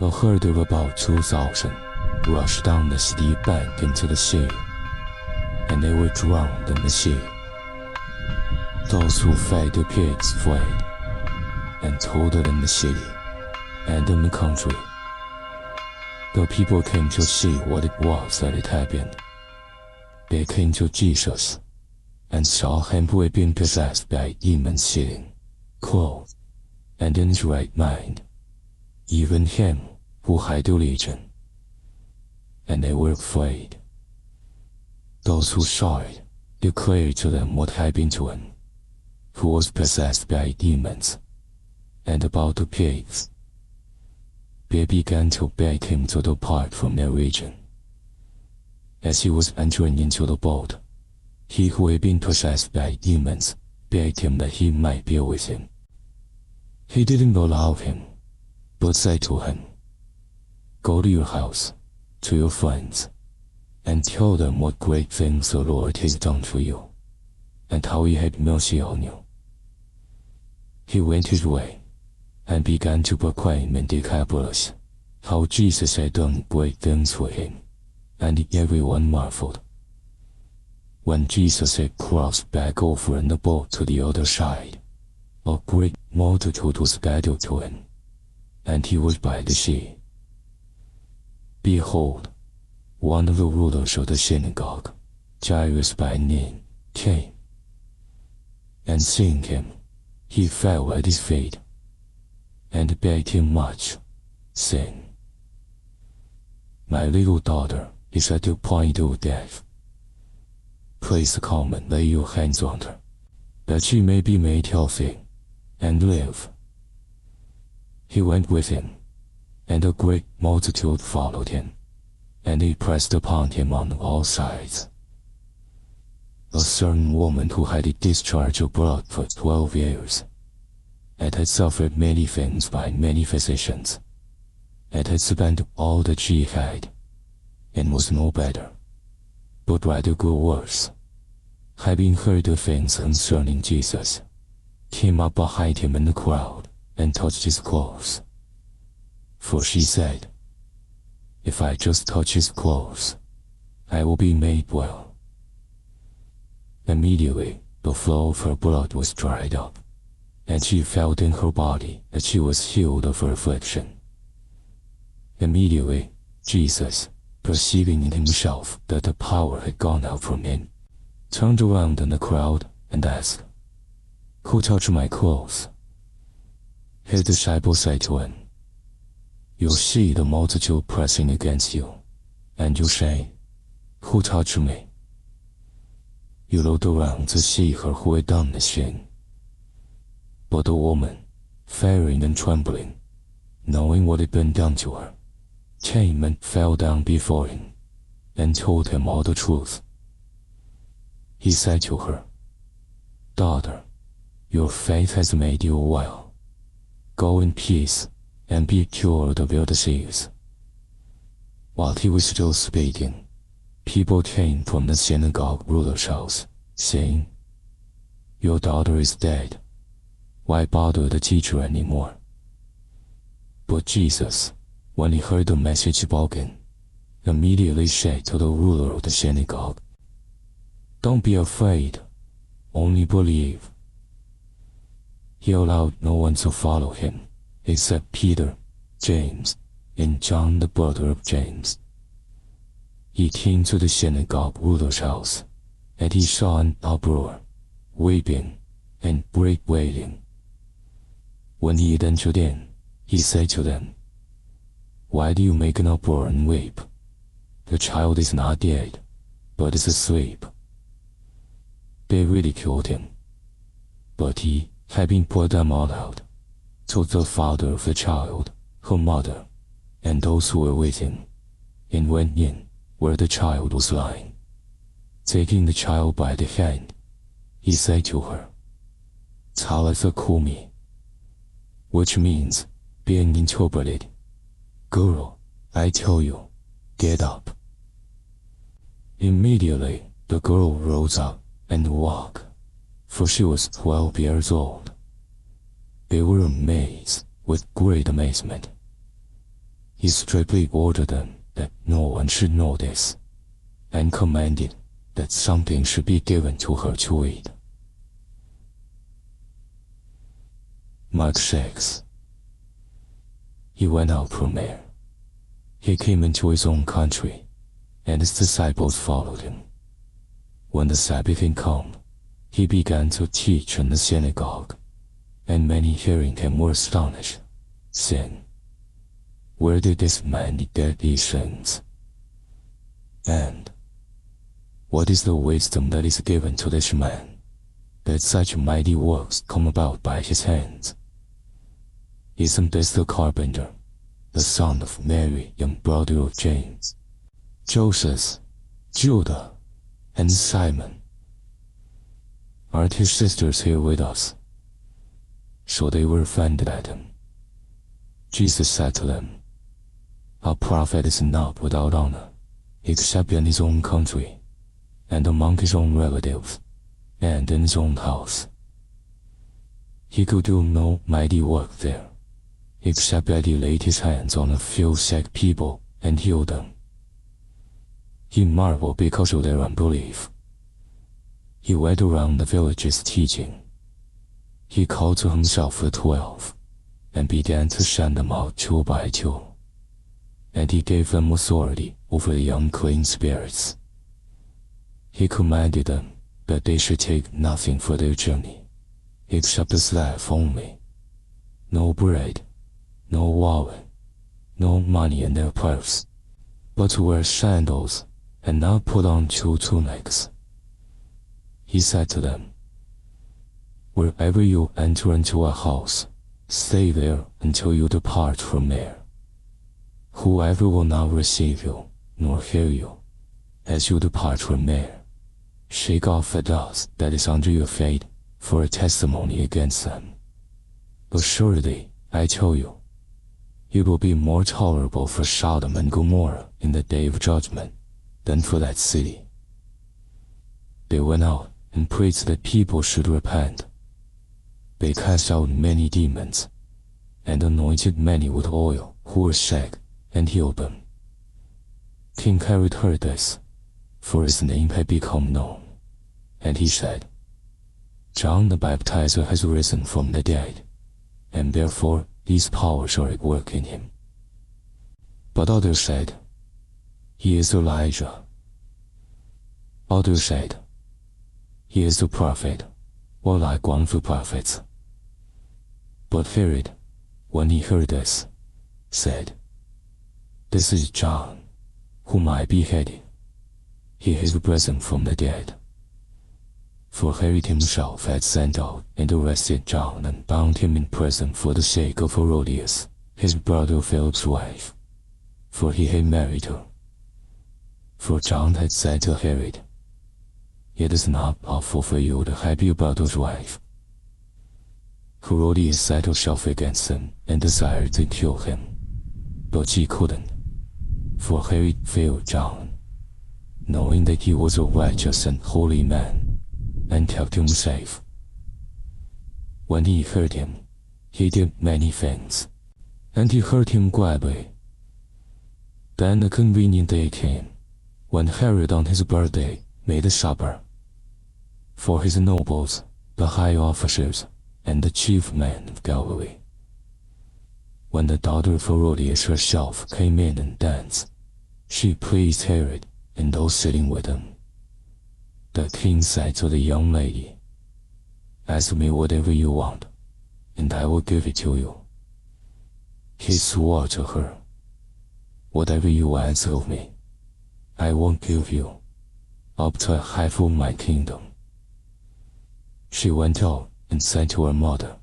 A herd of about 2,000 rushed down the steep bank into the sea, and they were drowned in the sea. Those who fed the pigs fled, and told it in the city and in the country. The people came to see what it was that had happened. They came to Jesus, and saw him who had been possessed by demons sitting, clothed, and in his right mind, even him who had a legion. And they were afraid. Those who saw it declared to them what had been to him, who was possessed by demons, and about the pigs. They began to beg him to depart from their region. As he was entering into the boat, he who had been possessed by demons begged him that he might be with him. He didn't allow him, but said to him, "Go to your house, to your friends, and tell them what great things the Lord has done for you, and how he had mercy on you." He went his way, and began to proclaim in Decapolis how Jesus had done great things for him, and everyone marveled. When Jesus had crossed back over in the boat to the other side, a great multitude was gathered to him, and he was by the sea. Behold, one of the rulers of the synagogue, Jairus by name, came, and seeing him, he fell at his feet, and begged him much, saying, "My little daughter is at the point of death. Please come and lay your hands on her, that she may be made healthy, and live." He went with him, and a great multitude followed him, and they pressed upon him on all sides. A certain woman who had a discharge of blood for 12 years, and had suffered many things by many physicians, and had spent all that she had, and was no better, but rather grew worse, having heard the things concerning Jesus, came up behind him in the crowd, and touched his clothes. For she said, "If I just touch his clothes, I will be made well." Immediately the flow of her blood was dried up, and she felt in her body that she was healed of her affliction. Immediately Jesus, perceiving in himself that the power had gone out from him, turned around in the crowd and asked, "Who touched my clothes?" His disciples said to him, "You see the multitude pressing against you, and you say, 'Who touched me?'" You looked around to see her who had done this thing. But the woman, fearing and trembling, knowing what had been done to her, came and fell down before him, and told him all the truth. He said to her, "Daughter, your faith has made you well. Go in peace, and be cured of your disease." While he was still speaking, people came from the synagogue ruler's house, saying, "Your daughter is dead. Why bother the teacher anymore?" But Jesus, when he heard the message spoken, immediately said to the ruler of the synagogue, "Don't be afraid, only believe." He allowed no one to follow him, except Peter, James, and John the brother of James. He came to the synagogue ruler's house, and he saw an uproar, weeping, and great wailing. When he had entered in, he said to them, "Why do you make an uproar and weep? The child is not dead, but is asleep." They ridiculed him. But he, having put them all out, took the father of the child, her mother, and those who were with him, and went in where the child was lying. Taking the child by the hand, he said to her, "Talitha kumi," which means, being interpreted, "Girl, I tell you, get up." Immediately the girl rose up and walked, for she was 12 years old. They were amazed with great amazement. he strictly ordered them that no one should know this, and commanded that something should be given to her to eat. Mark 6. He went out from there. He came into his own country, and his disciples followed him. When the Sabbath had come, he began to teach in the synagogue, and many hearing him were astonished, saying, "Where did this man get these things? And what is the wisdom that is given to this man, that such mighty works come about by his hands? Isn't this the carpenter, the son of Mary, young brother of James, Joseph, Judah, and Simon? Aren't his sisters here with us?" So they were offended at him. Jesus said to them, "A prophet is not without honor, except in his own country, and among his own relatives, and in his own house." He could do no mighty work there, except that he laid his hands on a few sick people and healed them. He marveled because of their unbelief. He went around the villages teaching. He called to himself the 12, and began to send them out 2 by 2. And he gave them authority over the unclean spirits. He commanded them that they should take nothing for their journey, except a staff only, no bread, no wallet, no money in their purse, but to wear sandals and not put on 2 tunics. He said to them, "Wherever you enter into a house, stay there until you depart from there. Whoever will not receive you, nor hear you, as you depart from there, shake off the dust that is under your feet for a testimony against them. Assuredly, I tell you, it will be more tolerable for Sodom and Gomorrah in the day of judgment than for that city." They went out and preached that people should repent. They cast out many demons, and anointed many with oil who were sick, and healed them. King Herod heard this, for his name had become known, and he said, "John the Baptizer has risen from the dead, and therefore these powers are at work in him." But others said, "He is Elijah." Others said, "He is the prophet, or like one of the prophets." But Herod, when he heard this, said, "This is John, whom I beheaded. He has risen from the dead." For Herod himself had sent out and arrested John and bound him in prison for the sake of Herodias, his brother Philip's wife, for he had married her. For John had said to Herod, "It is not lawful for you to have your brother's wife." Herodias set herself against him and desired to kill him, but she couldn't, for Herod feared John, knowing that he was a righteous and holy man, and kept him safe. When he heard him, he did many things, and he heard him gladly. Then a convenient day came, when Herod on his birthday made a supper for his nobles, the high officers, and the chief men of Galilee. When the daughter of Herodias herself came in and danced, she pleased Herod and those sitting with him. The king said to the young lady, "Ask me whatever you want, and I will give it to you." He swore to her, "Whatever you ask of me, I won't give you, up to half of my kingdom." She went out and said to her mother,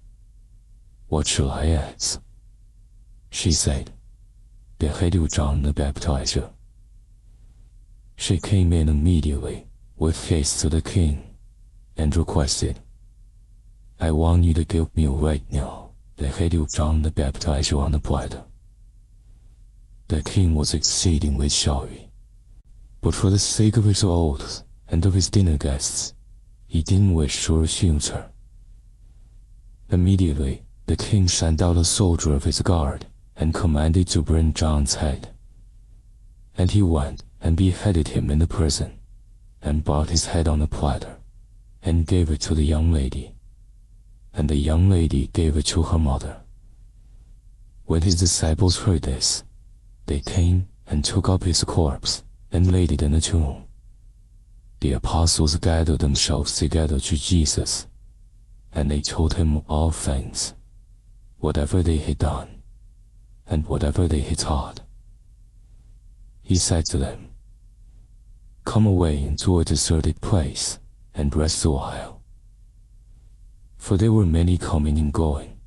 "What shall I ask?" She said, "The head of John the Baptizer." She came in immediately with haste to the king and requested, "I want you to give me right now the head of John the Baptizer on a platter." The king was exceedingly sorry, but for the sake of his oaths and of his dinner guests, he didn't wish to refuse her. Immediately, the king sent out a soldier of his guard and commanded to burn John's head. And he went and beheaded him in the prison, and brought his head on a platter, and gave it to the young lady. And the young lady gave it to her mother. When his disciples heard this, they came and took up his corpse, and laid it in a tomb. The apostles gathered themselves together to Jesus, and they told him all things, whatever they had done, and whatever they had taught. He said to them, "Come away into a deserted place, and rest a while." For there were many coming and going,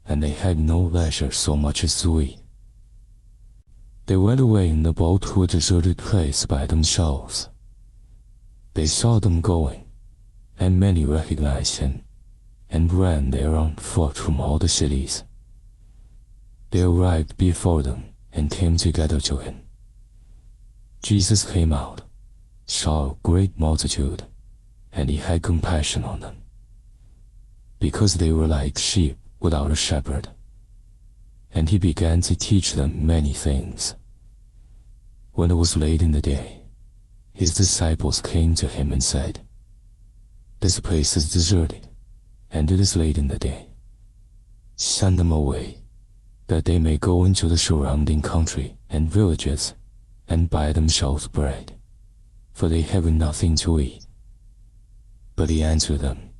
and they had no leisure so much as to eat. They went away in the boat to a deserted place by themselves. They saw them going, and many recognized him, and ran there on foot from all the cities. They arrived before them, and came together to him. Jesus came out, saw a great multitude, and he had compassion on them, because they were like sheep without a shepherd. And he began to teach them many things. When it was late in the day, his disciples came to him and said, "This place is deserted, and it is late in the day. Send them away, that they may go into the surrounding country and villages, and buy themselves bread, for they have nothing to eat." But he answered them,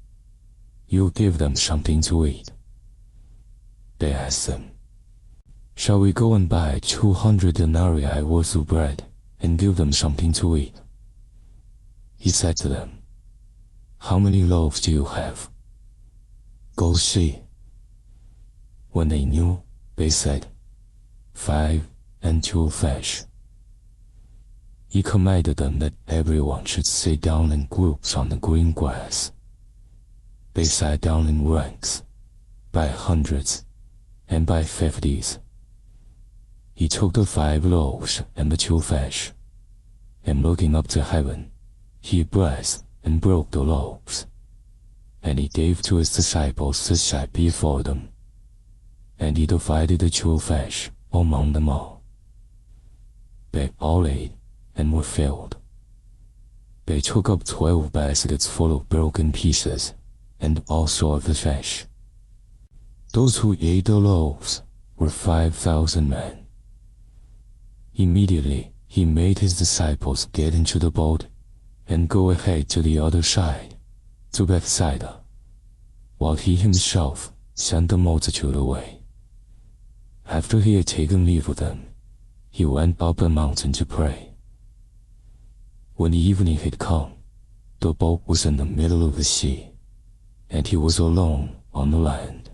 "You give them something to eat." They asked him, "Shall we go and buy 200 denarii worth of bread, and give them something to eat?" He said to them, "How many loaves do you have? Go see." When they knew, they said, 5 and 2 fish. He commanded them that everyone should sit down in groups on the green grass. They sat down in ranks, by hundreds, and by 50s. He took the 5 loaves and the 2 fish, and looking up to heaven, he blessed and broke the loaves, and he gave to his disciples to set before them, and he divided the 2 fish among them all. They all ate and were filled. They took up 12 baskets full of broken pieces, and also of the fish. Those who ate the loaves were 5,000 men. Immediately he made his disciples get into the boat and go ahead to the other side, to Bethsaida, while he himself sent the multitude away. After he had taken leave of them, he went up a mountain to pray. When the evening had come, the boat was in the middle of the sea, and he was alone on the land.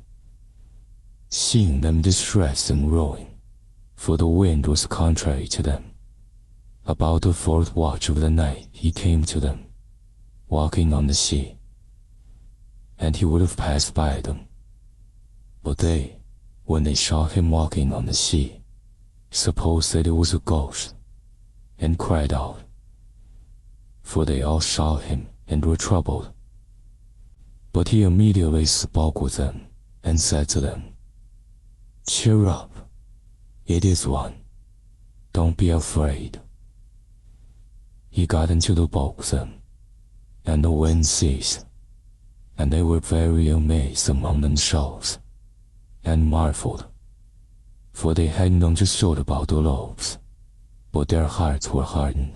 Seeing them distressed and rowing, for the wind was contrary to them, about the 4th watch of the night he came to them, walking on the sea. And he would have passed by them. But they, when they saw him walking on the sea, supposed that it was a ghost, and cried out. For they all saw him and were troubled. But he immediately spoke with them, and said to them, "Cheer up, it is one. Don't be afraid." He got into the boat with them, and the wind ceased, and they were very amazed among themselves, and marveled, for they hadn't understood about the loaves, but their hearts were hardened.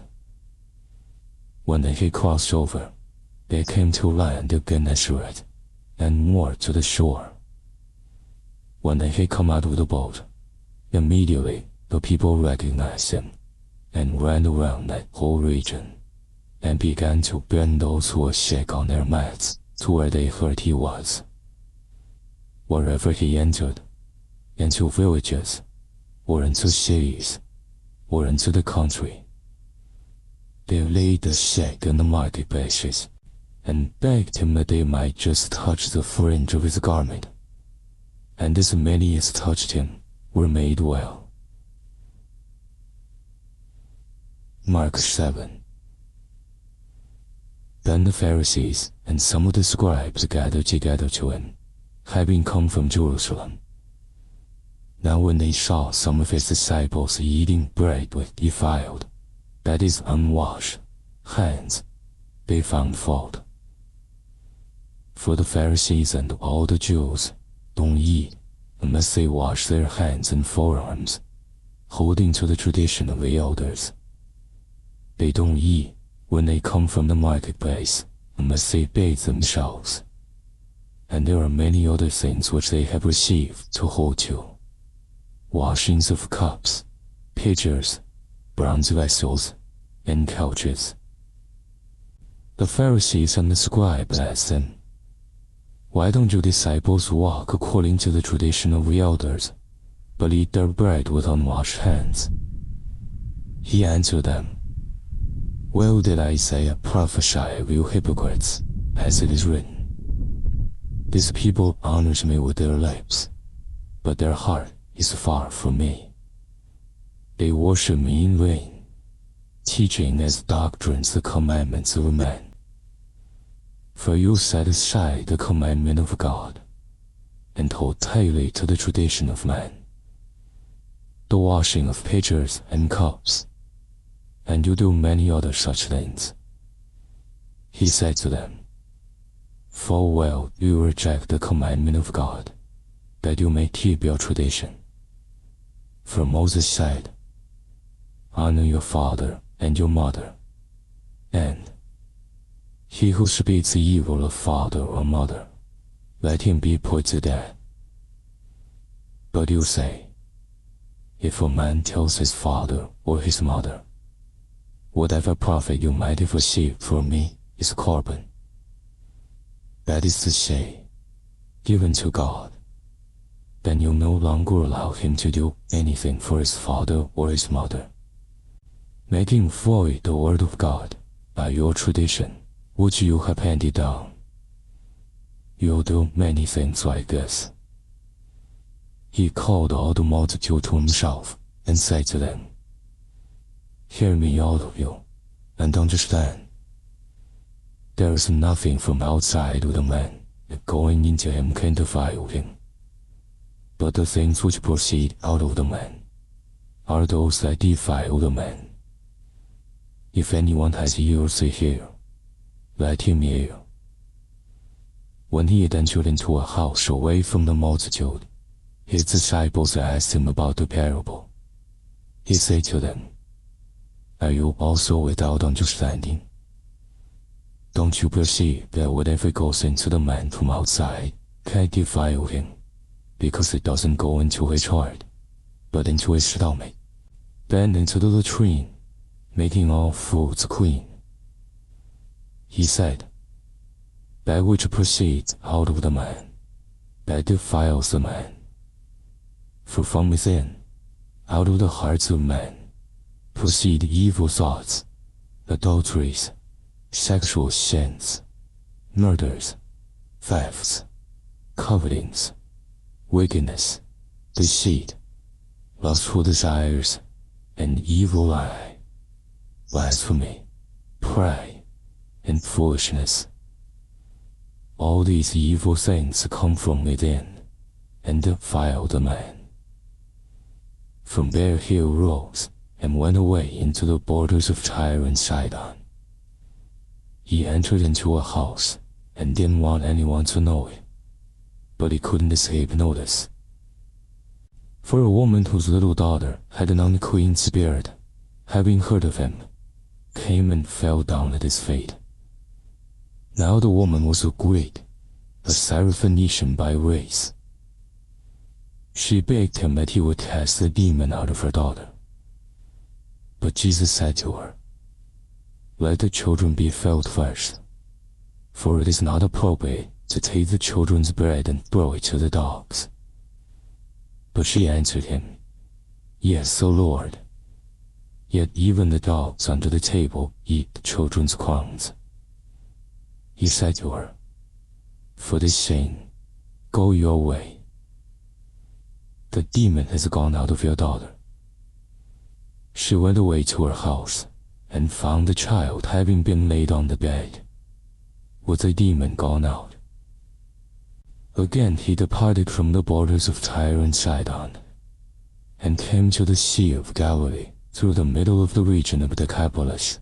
When they had crossed over, they came to land at Gennesaret, and moored to the shore. When they had come out of the boat, immediately the people recognized him, and ran around that whole region, and began to bring those who were sick on their mats to where they heard he was. Wherever he entered, into villages, or into cities, or into the country, they laid the sick in the marketplaces, and begged him that they might just touch the fringe of his garment. And as many as touched him were made well. Mark 7. Then the Pharisees and some of the scribes gathered together to him, having come from Jerusalem. Now when they saw some of his disciples eating bread with defiled, that is unwashed, hands, they found fault. For the Pharisees and all the Jews don't eat unless they wash their hands and forearms, holding to the tradition of the elders. They don't eat when they come from the marketplace unless they bathe themselves. And there are many other things which they have received to hold to: washings of cups, pitchers, bronze vessels, and couches. The Pharisees and the scribes asked him, "Why don't your disciples walk according to the tradition of the elders, but eat their bread with unwashed hands?" He answered them, "Well did Isaiah prophesy of you hypocrites, as it is written, 'This people honors me with their lips, but their heart is far from me. They worship me in vain, teaching as doctrines the commandments of man. For you set aside the commandment of God, and hold tightly to the tradition of man, the washing of pitchers and cups, and you do many other such things." He said to them, "Full well you reject the commandment of God, that you may keep your tradition. For Moses said, 'Honor your father and your mother,' and 'He who speaks evil of father or mother, let him be put to death.' But you say, 'If a man tells his father or his mother, whatever profit you might have received from me is carbon,' that is to say, given to God, then you no longer allow him to do anything for his father or his mother, making void the word of God by your tradition, which you have handed down. You'll do many things like this." He called all the multitude to himself and said to them, "Hear me, all of you, and understand. There is nothing from outside of the man that going into him can defile him, but the things which proceed out of the man are those that defile the man. If anyone has ears to hear, let him hear." When he had entered into a house away from the multitude, his disciples asked him about the parable. He said to them, "Are you also without understanding? Don't you perceive that whatever goes into the man from outside can't defile him, because it doesn't go into his heart, but into his stomach, then into the latrine, making all foods clean?" He said, "That which proceeds out of the man, that defiles the man. For from within, out of the hearts of men, proceed evil thoughts, adulteries, sexual sins, murders, thefts, covetings, wickedness, deceit, lustful desires, and evil eye, blasphemy, pride, and foolishness. All these evil things come from within, and defile the man." From there he arose and went away into the borders of Tyre and Sidon. He entered into a house and didn't want anyone to know it, but he couldn't escape notice. For a woman whose little daughter had an unclean spirit, having heard of him, came and fell down at his feet. Now the woman was a Greek, a Syrophoenician by race. She begged him that he would cast the demon out of her daughter. But Jesus said to her, "Let the children be filled first, for it is not appropriate to take the children's bread and throw it to the dogs." But she answered him, "Yes, O Lord. Yet even the dogs under the table eat the children's crumbs." He said to her, "For this sin, go your way. The demon has gone out of your daughter." She went away to her house and found the child having been laid on the bed, with the demon gone out. Again he departed from the borders of Tyre and Sidon, and came to the Sea of Galilee, through the middle of the region of Decapolis.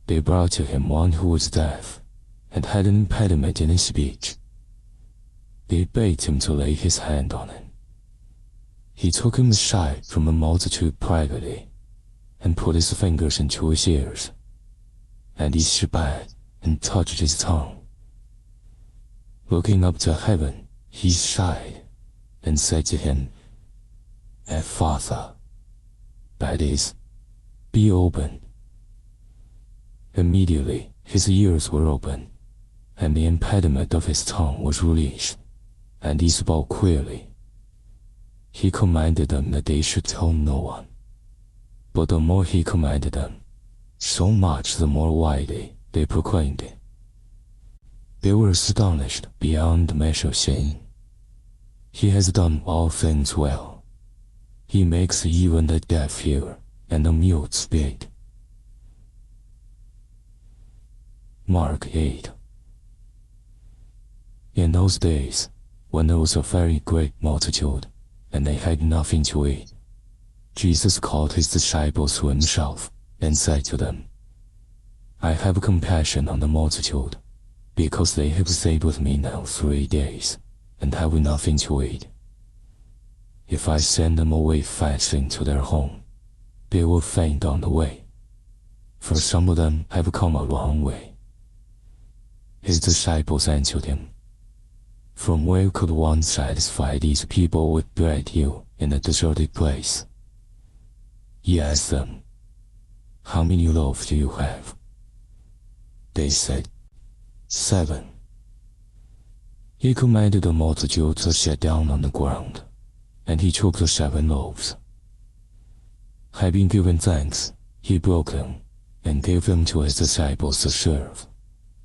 They brought to him one who was deaf, and had an impediment in his speech. They begged him to lay his hand on him. He took him aside from the multitude privately, and put his fingers into his ears. And he spat and touched his tongue. Looking up to heaven, he sighed, and said to him, Ephphatha, that is, be open. Immediately his ears were opened, and the impediment of his tongue was released, and he spoke clearly. He commanded them that they should tell no one. But the more he commanded them, so much the more widely they proclaimed it. They were astonished beyond measure, saying, He has done all things well. He makes even the deaf hear, and the mute speak. Mark 8. In those days, when there was a very great multitude, and they had nothing to eat, Jesus called his disciples to himself, and said to them, I have compassion on the multitude, because they have stayed with me now 3 days, and have nothing to eat. If I send them away fasting to their home, they will faint on the way, for some of them have come a long way. His disciples answered him, From where could one satisfy these people with bread here in a deserted place? He asked them, How many loaves do you have? They said, 7. He commanded the multitude to sit down on the ground, and he took the 7 loaves. Having given thanks, he broke them, and gave them to his disciples to serve,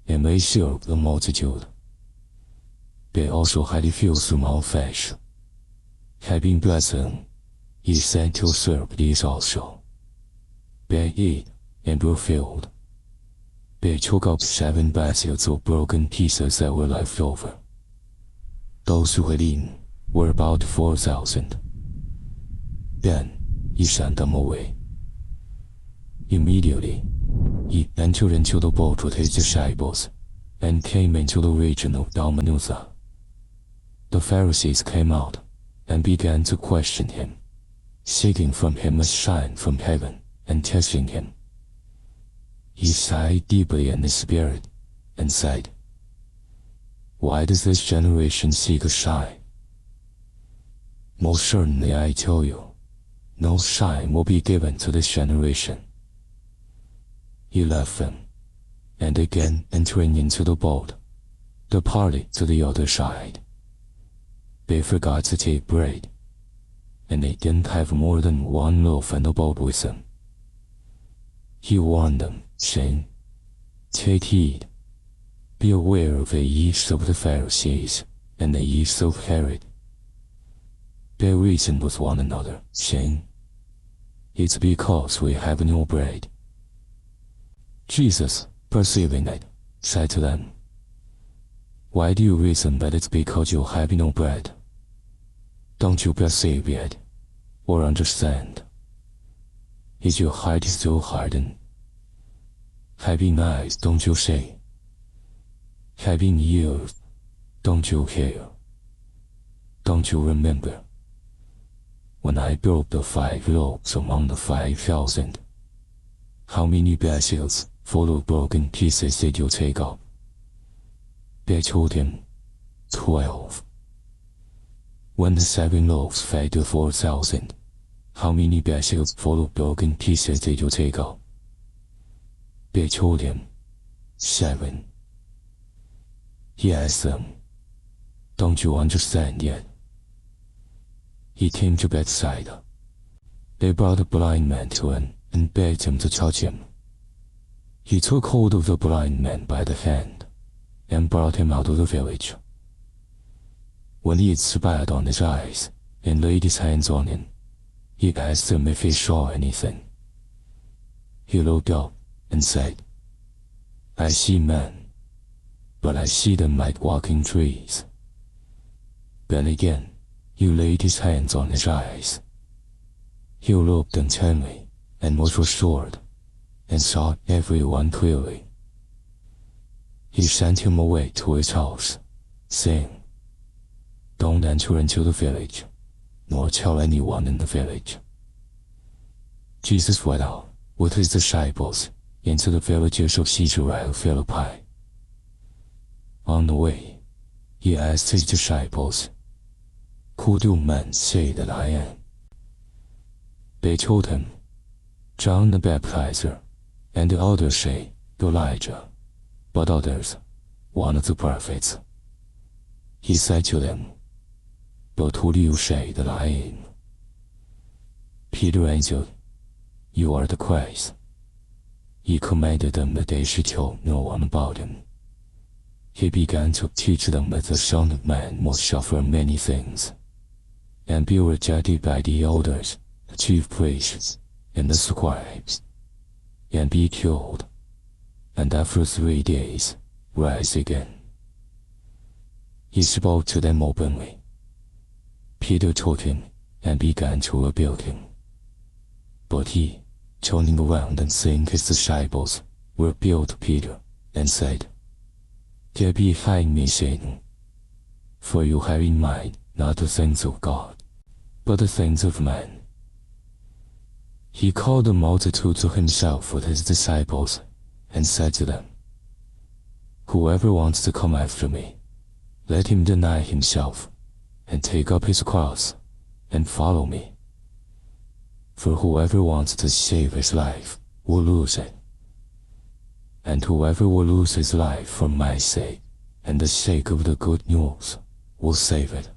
and they served the multitude. They also had a few small fish. Having blessed them, he said to serve these also. They ate and were filled. They took up 7 baskets of broken pieces that were left over. Those who had eaten were about 4,000. Then he sent them away. Immediately, he entered into the boat with his disciples, and came into the region of Dalmanutha. The Pharisees came out, and began to question him, seeking from him a sign from heaven, and testing him. He sighed deeply in his spirit, and said, Why does this generation seek a sign? Most certainly I tell you, no sign will be given to this generation. He left them, and again entering into the boat, departed to the other side. They forgot to take bread, and they didn't have more than 1 loaf in the boat with them. He warned them, saying, Take heed, be aware of the yeast of the Pharisees, and the yeast of Herod. They reasoned with one another, saying, It's because we have no bread. Jesus, perceiving it, said to them, Why do you reason that it's because you have no bread? Don't you perceive yet, or understand? Is your heart still hardened? Having eyes, don't you see? Having ears, don't you hear? Don't you remember? When I broke the 5 loaves among the 5,000, how many baskets full of broken pieces did you take up? They told him, 12. When the 7 loaves fed the 4,000, how many baskets full of broken pieces did you take up? They told him, 7. He asked them, Don't you understand yet? He came to Bethsaida. They brought a blind man to him, and begged him to touch him. He took hold of the blind man by the hand, and brought him out of the village. When he had spat on his eyes, and laid his hands on him, he asked him if he saw anything. He looked up, and said, I see men, but I see them like walking trees. Then again, he laid his hands on his eyes, He looked intently, and was restored, and saw everyone clearly. He sent him away to his house, saying, "Don't enter into the village, nor tell anyone in the village." Jesus went out with his disciples into the villages of Caesarea Philippi. On the way, he asked his disciples, "Who do men say that I am?" They told him, "John the Baptizer, and the others say Elijah, but others, one of the prophets." He said to them, "But who do you say that I am?" Peter answered, "You are the Christ." He commanded them that they should tell no one about him. He began to teach them that the Son of Man must suffer many things, and be rejected by the elders, the chief priests, and the scribes, and be killed, and after 3 days rise again. He spoke to them openly. Peter told him and began to rebuke him. But he, turning around and seeing his disciples, rebuked Peter and said, "Get behind me, Satan, for you have in mind not the things of God, but the things of man." He called the multitude to himself with his disciples and said to them, "Whoever wants to come after me, let him deny himself and take up his cross and follow me. For whoever wants to save his life will lose it, and whoever will lose his life for my sake and the sake of the good news will save it.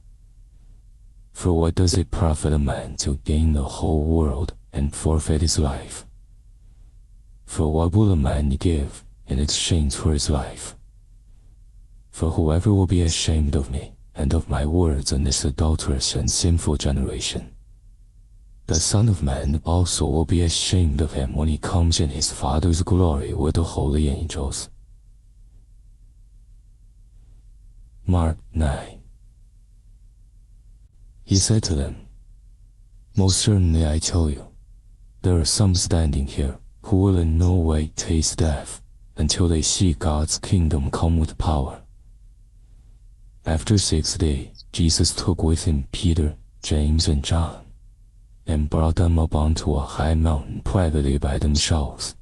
For what does it profit a man to gain the whole world and forfeit his life? For what will a man give in exchange for his life? For whoever will be ashamed of me and of my words in this adulterous and sinful generation, the Son of Man also will be ashamed of him when he comes in his Father's glory with the holy angels." Mark 9. He said to them, "Most certainly I tell you, there are some standing here who will in no way taste death until they see God's kingdom come with power." After 6 days, Jesus took with him Peter, James, and John, and brought them up onto a high mountain privately by themselves,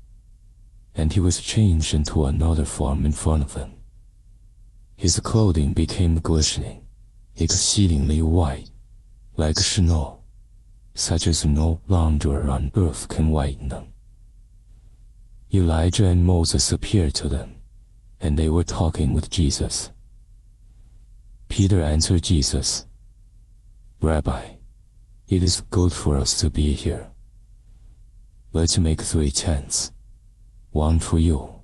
and he was changed into another form in front of them. His clothing became glistening, exceedingly white, like snow, such as no launderer on earth can whiten them. Elijah and Moses appeared to them, and they were talking with Jesus. Peter answered Jesus, "Rabbi, it is good for us to be here. Let's make 3 tents, one for you,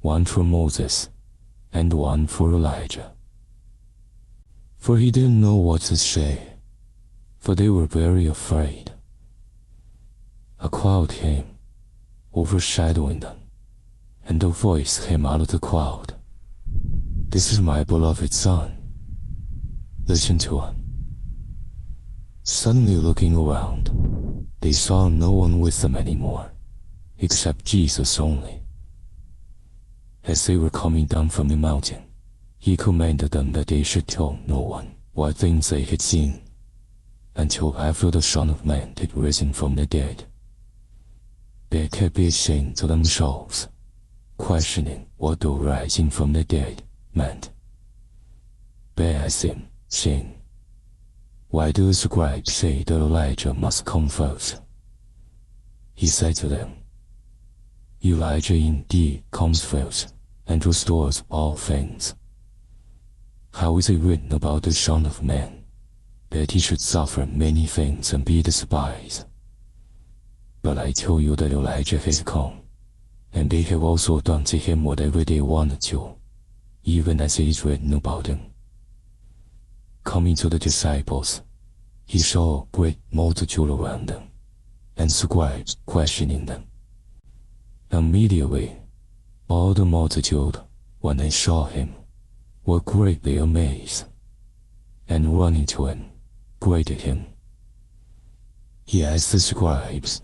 one for Moses, and one for Elijah." For he didn't know what to say, for they were very afraid. A cloud came, overshadowing them, and a voice came out of the cloud, "This is my beloved Son. Listen to him." Suddenly looking around, they saw no one with them anymore, except Jesus only. As they were coming down from the mountain, he commanded them that they should tell no one what things they had seen, until after the Son of Man had risen from the dead. They kept saying to themselves, questioning what the rising from the dead meant. They asked him, saying, "Why do the scribes say that Elijah must come first?" He said to them, "Elijah indeed comes first and restores all things. How is it written about the Son of Man, that he should suffer many things and be despised? But I tell you that Elijah has come, and they have also done to him whatever they wanted to, even as it is written about him." Coming to the disciples, he saw a great multitude around them, and scribes questioning them. Immediately, all the multitude, when they saw him, were greatly amazed, and running to him, greeted him. He asked the scribes,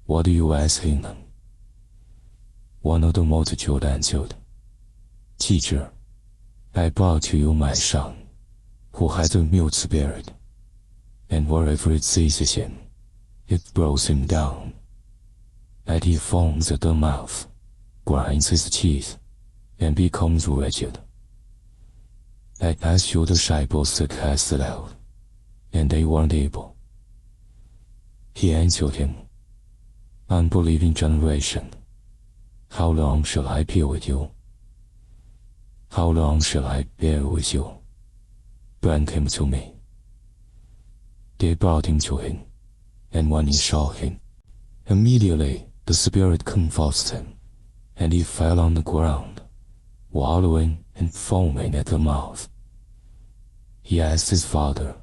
"What do you ask him?" One of the multitude answered, "Teacher, I brought to you my son, who has a mute spirit, and wherever it seizes him, it throws him down. And he foams at the mouth, grinds his teeth, and becomes wretched. I asked your disciples to cast it out, and they weren't able." He answered him, "Unbelieving generation, how long shall I bear with you? How long shall I bear with you? Bring him to me." They brought him to him, and when he saw him, immediately the spirit convulsed him, and he fell on the ground, wallowing and foaming at the mouth. He asked his father,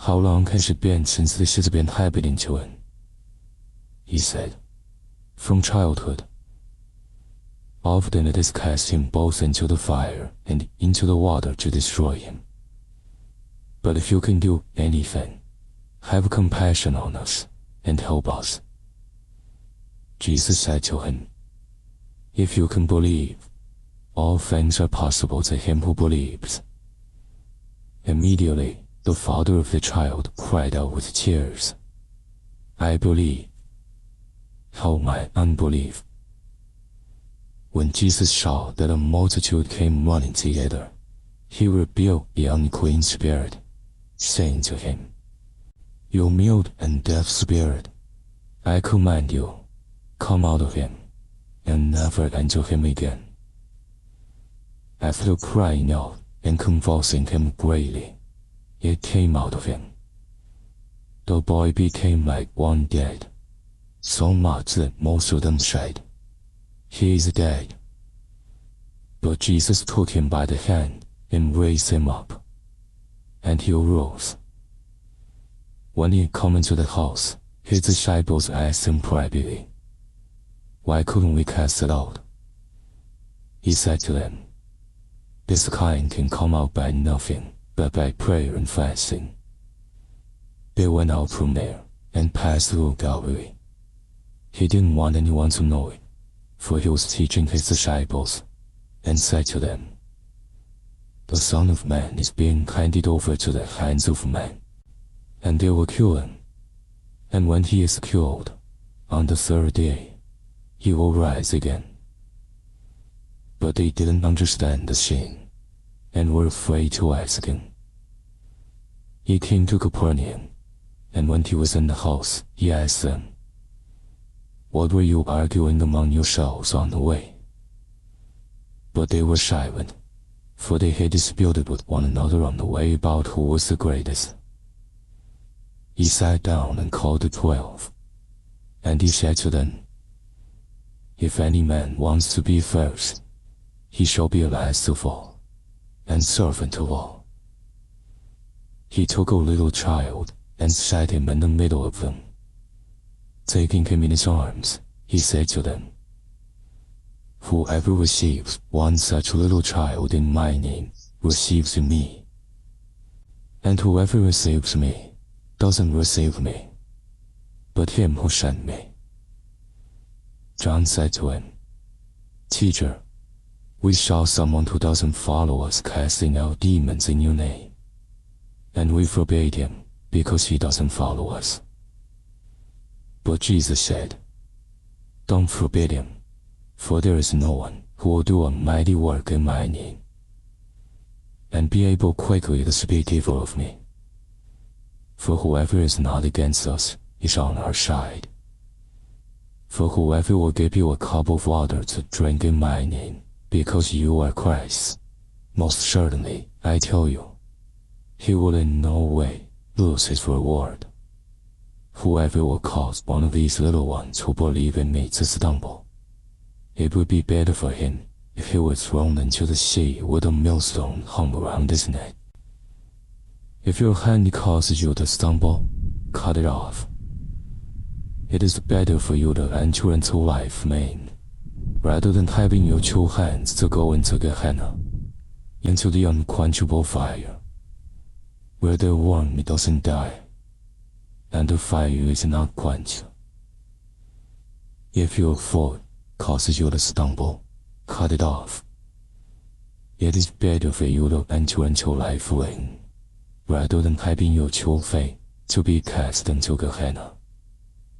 "How long has it been since this has been happening to him?" He said, "From childhood. Often it has cast him both into the fire and into the water to destroy him. But if you can do anything, have compassion on us and help us." Jesus said to him, "If you can believe, all things are possible to him who believes." Immediately, the father of the child cried out with tears, "I believe. Help my unbelief." When Jesus saw that a multitude came running together, he rebuked the unclean spirit, saying to him, "You mute and deaf spirit, I command you, come out of him, and never enter him again." After crying out and convulsing him greatly, it came out of him. The boy became like one dead, so much that most of them said, "He is dead." But Jesus took him by the hand and raised him up, and he arose. When he had come into the house, his disciples asked him privately, "Why couldn't we cast it out?" He said to them, "This kind can come out by nothing but by prayer and fasting." They went out from there and passed through Galilee. He didn't want anyone to know it, for he was teaching his disciples, and said to them, "The Son of Man is being handed over to the hands of men, and they will kill him. And when he is killed, on the third day, he will rise again." But they didn't understand the scene, and were afraid to ask him. He came to Capernaum, and when he was in the house, he asked them, "What were you arguing among yourselves on the way?" But they were silent, for they had disputed with one another on the way about who was the greatest. He sat down and called the 12, and he said to them, "If any man wants to be first, he shall be last of all, and servant of all." He took a little child and set him in the middle of them. Taking him in his arms, he said to them, "Whoever receives one such little child in my name receives me. And whoever receives me doesn't receive me, but him who sent me." John said to him, "Teacher, we saw someone who doesn't follow us casting out demons in your name, and we forbade him because he doesn't follow us." But Jesus said, "Don't forbid him, for there is no one who will do a mighty work in my name, and be able quickly to speak evil of me. For whoever is not against us is on our side. For whoever will give you a cup of water to drink in my name, because you are Christ, most certainly, I tell you, he will in no way lose his reward. Whoever will cause one of these little ones who believe in me to stumble, it would be better for him if he were thrown into the sea with a millstone hung around his neck. If your hand causes you to stumble, cut it off. It is better for you to enter into life maimed, rather than having your two hands to go into Gehenna, into the unquenchable fire, where their worm doesn't die, and the fire is not quenched. If your foot causes you to stumble, cut it off. It is better for you to enter into life wing, rather than having your faith to be cast into Gehenna,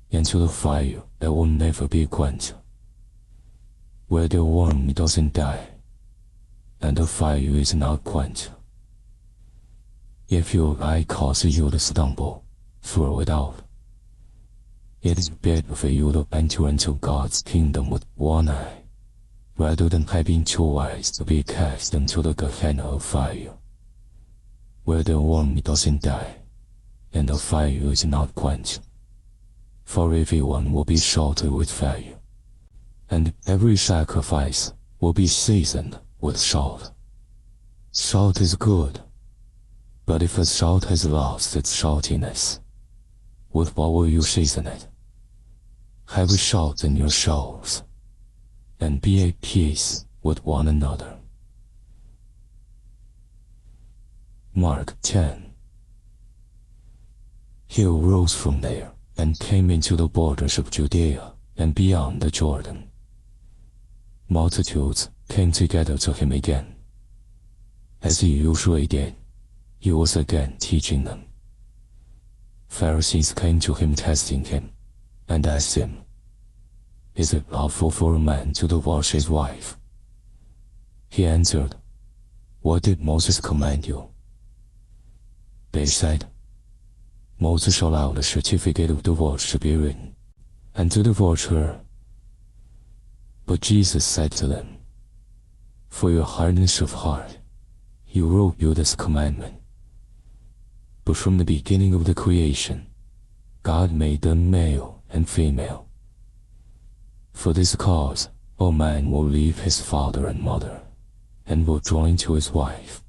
into the fire that will never be quenched, where the worm doesn't die, and the fire is not quenched. If your eye causes you to stumble, throw it out. It is better for you to enter into God's kingdom with one eye, rather than having two eyes to be cast into the Gehenna of fire, where the worm doesn't die, and the fire is not quenched. For everyone will be salted with fire, and every sacrifice will be seasoned with salt. Salt is good, but if the salt has lost its saltiness, with what will you season it? Have salt in yourselves, and be at peace with one another. Mark 10. He arose from there and came into the borders of Judea and beyond the Jordan. Multitudes came together to him again. As he usually did, he was again teaching them. Pharisees came to him testing him, and asked him, "Is it lawful for a man to divorce his wife?" He answered, "What did Moses command you?" They said, "Moses allowed a certificate of divorce to be written, and to divorce her." But Jesus said to them, "For your hardness of heart, he wrote you this commandment. But from the beginning of the creation, God made them male and female. For this cause, a man will leave his father and mother, and will join to his wife,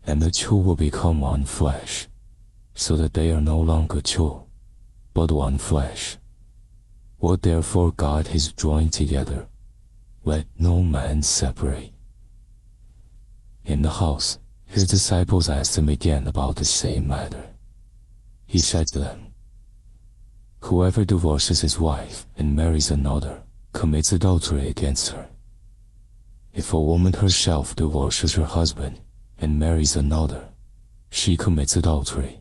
and the two will become one flesh, so that they are no longer two, but one flesh. What therefore God has joined together, let no man separate." In the house, his disciples asked him again about the same matter. He said to them, "Whoever divorces his wife and marries another commits adultery against her. If a woman herself divorces her husband and marries another, she commits adultery."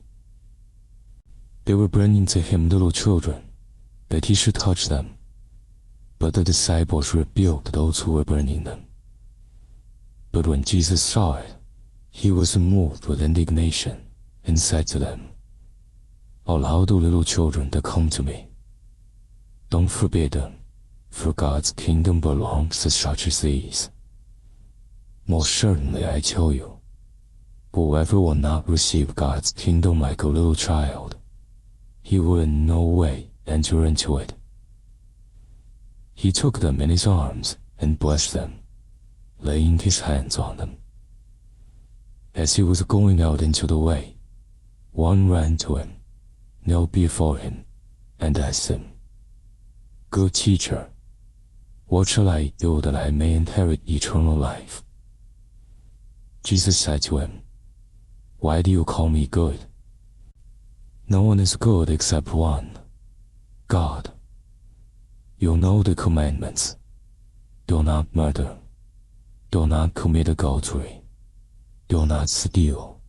They were bringing to him little children, that he should touch them. But the disciples rebuked those who were bringing them. But when Jesus saw it, he was moved with indignation, and said to them, "Allow the little children to come to me. Don't forbid them, for God's kingdom belongs to such as these. Most certainly I tell you, whoever will not receive God's kingdom like a little child, he will in no way enter into it." He took them in his arms and blessed them, laying his hands on them. As he was going out into the way, one ran to him, knelt before him, and asked him, "Good teacher, what shall I do that I may inherit eternal life?" Jesus said to him, "Why do you call me good? No one is good except one, God. You know the commandments. Do not murder. Do not commit adultery. Do not steal.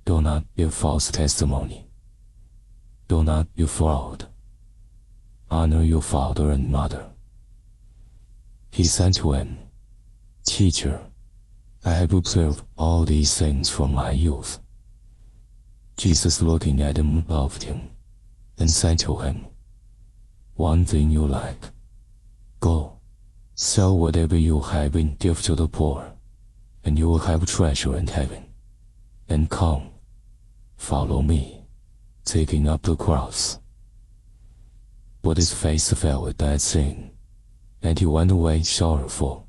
Do not give false testimony. Do not defraud. Honor your father and mother." He said to him, "Teacher, I have observed all these things from my youth." Jesus, looking at him, loved him, and said to him, "One thing you lack. Go, sell whatever you have and give to the poor, and you will have treasure in heaven. And come, follow me," taking up the cross. But his face fell at that saying, and he went away sorrowful,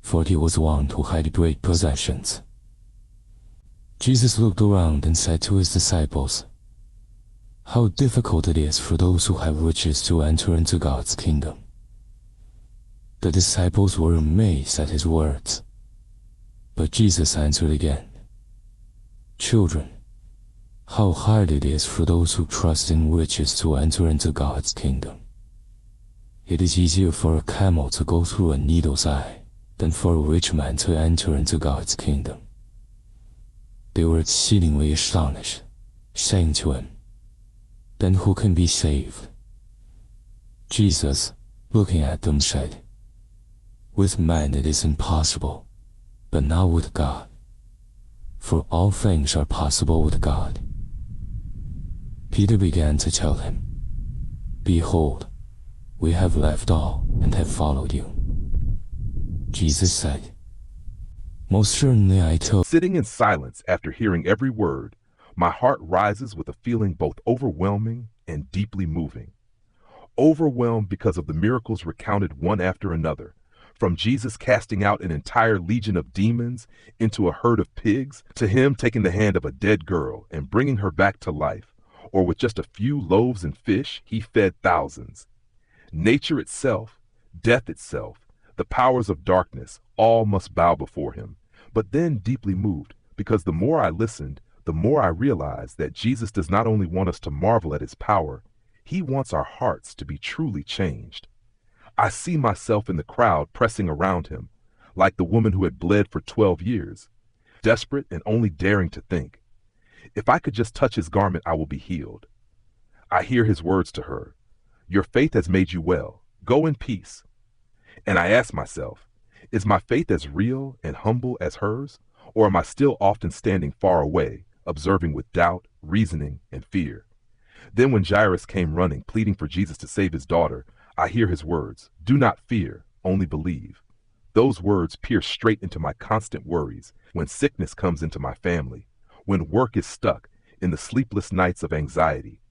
for he was one who had great possessions. Jesus looked around and said to his disciples, "How difficult it is for those who have riches to enter into God's kingdom." The disciples were amazed at his words. But Jesus answered again, "Children, how hard it is for those who trust in riches to enter into God's kingdom. It is easier for a camel to go through a needle's eye than for a rich man to enter into God's kingdom. They were exceedingly astonished, saying to him, "Then who can be saved?" Jesus, looking at them, said, "With man it is impossible, but not with God. For all things are possible with God." Peter began to tell him, "Behold, we have left all and have followed you." Jesus said, "Most certainly I tell you." Sitting in silence after hearing every word, my heart rises with a feeling both overwhelming and deeply moving. Overwhelmed because of the miracles recounted one after another, from Jesus casting out an entire legion of demons into a herd of pigs, to him taking the hand of a dead girl and bringing her back to life, or with just a few loaves and fish, he fed thousands. Nature itself, death itself, the powers of darkness, all must bow before him. But then deeply moved, because the more I listened, the more I realized that Jesus does not only want us to marvel at his power, he wants our hearts to be truly changed. I see myself in the crowd pressing around him, like the woman who had bled for 12 years, desperate and only daring to think, "If I could just touch his garment, I will be healed." I hear his words to her, "Your faith has made you well. Go in peace." And I ask myself, is my faith as real and humble as hers, or am I still often standing far away, observing with doubt, reasoning, and fear? Then when Jairus came running, pleading for Jesus to save his daughter, I hear his words, "Do not fear, only believe." Those words pierce straight into my constant worries when sickness comes into my family, when work is stuck, in the sleepless nights of anxiety.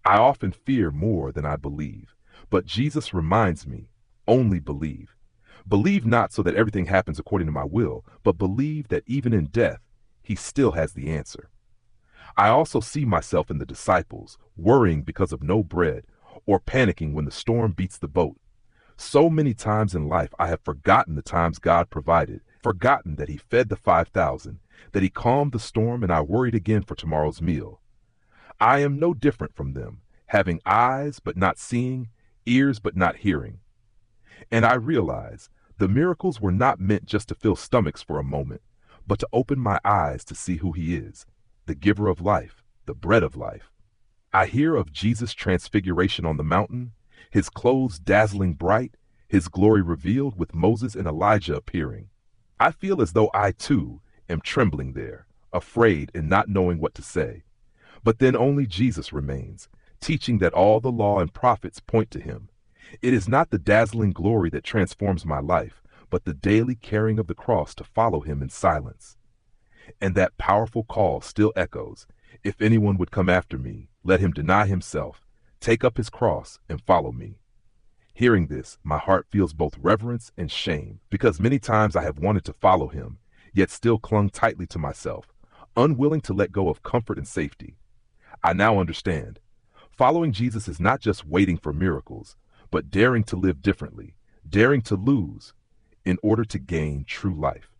I often fear more than I believe, but Jesus reminds me, only believe. Believe not so that everything happens according to my will, but believe that even in death, he still has the answer. I also see myself in the disciples, worrying because of no bread, or panicking when the storm beats the boat. So many times in life I have forgotten the times God provided, forgotten that he fed the 5,000, that he calmed the storm, and I worried again for tomorrow's meal. I am no different from them, having eyes but not seeing, ears but not hearing. And I realize the miracles were not meant just to fill stomachs for a moment, but to open my eyes to see who he is, the giver of life, the bread of life. I hear of Jesus' transfiguration on the mountain, his clothes dazzling bright, his glory revealed with Moses and Elijah appearing. I feel as though I too am trembling there, afraid and not knowing what to say. But then only Jesus remains, teaching that all the law and prophets point to him. It is not the dazzling glory that transforms my life, but the daily carrying of the cross to follow him in silence. And that powerful call still echoes, "If anyone would come after me, let him deny himself, take up his cross, and follow me." Hearing this, my heart feels both reverence and shame, because many times I have wanted to follow him, yet still clung tightly to myself, unwilling to let go of comfort and safety. I now understand. Following Jesus is not just waiting for miracles, but daring to live differently, daring to lose in order to gain true life.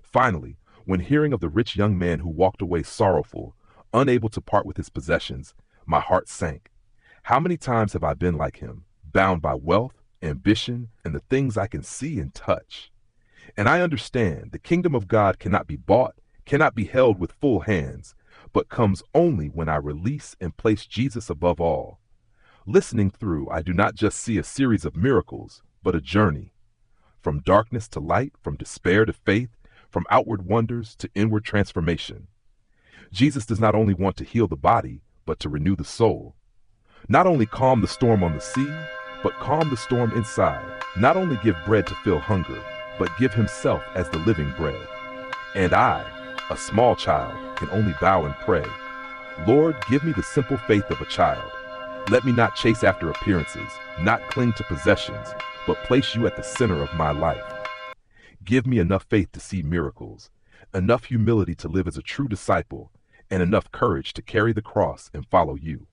Finally, when hearing of the rich young man who walked away sorrowful, unable to part with his possessions, my heart sank. How many times have I been like him, bound by wealth, ambition, and the things I can see and touch? And I understand the kingdom of God cannot be bought, cannot be held with full hands, but comes only when I release and place Jesus above all. Listening through, I do not just see a series of miracles, but a journey. From darkness to light, from despair to faith, from outward wonders to inward transformation. Jesus does not only want to heal the body, but to renew the soul. Not only calm the storm on the sea, but calm the storm inside. Not only give bread to fill hunger, but give himself as the living bread. And I, a small child, can only bow and pray, "Lord, give me the simple faith of a child. Let me not chase after appearances, not cling to possessions, but place you at the center of my life. Give me enough faith to see miracles, enough humility to live as a true disciple, and enough courage to carry the cross and follow you."